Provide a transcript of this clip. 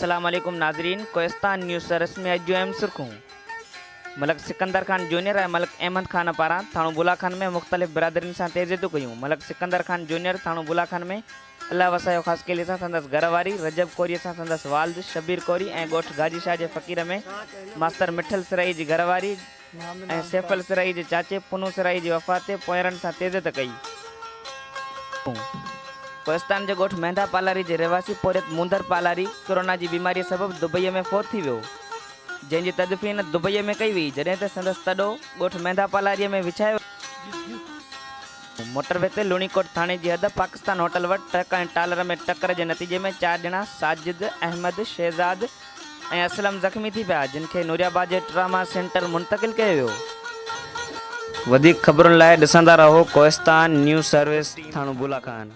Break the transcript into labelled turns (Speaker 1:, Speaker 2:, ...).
Speaker 1: अस्सलाम वालेकुम नाजरीन, कोहिस्तान न्यूज़ सर्विस में अॼु अहम सुर्खूं। मलक सिकंदर खान जूनियर ऐं मलक अहमद खान पारां थाणो बुलाखान में मुख़्तलिफ़ बिरादरियुनि सां तेज़ियतूं कयूं। मलक सिकंदर खान जूनियर थाणो बुलाखान में अल्लाह वसायो ख़ासि केले सां संदसि घरवारी, रजब कोरी सां संदसि वालिद, शबीर कोरी ऐं ॻोठु गाजी शाह जे फ़क़ीर में मास्तर मिठल सिराई जी घरवारी ऐं सैफल सिराई जे चाचे पुनू सिराई जी वफ़ात ते पोयरनि सां तेज़ियत कई। कोहिस्तान जे ॻोठु मेंढा पालारी जे रहवासी पोरियत मुंदर पालारी कोरोना जी बीमारी सबबि दुबईअ में फोत थी वियो, जंहिंजी तदफ़ीन दुबईअ में कई हुई, जॾहिं त संदसि तॾो ॻोठु मेंढा पालारीअ में विछायो। मोटरवे ते लुणीकोट थाणे जी हद पाकिस्तान होटल वटि ट्रक ऐं टालर में टक्कर जे नतीजे में 4 ॼणा साजिद, अहमद, शहज़ाद ऐं असलम ज़ख़्मी थी पिया, जिन खे नूरियाबाद जे ट्रामा सेंटर मुंतक़िल कयो वियो। वधीक ख़बरुनि लाइ ॾिसंदा रहो कोहिस्तान न्यूज़ सर्विस थाणो बुलाखान।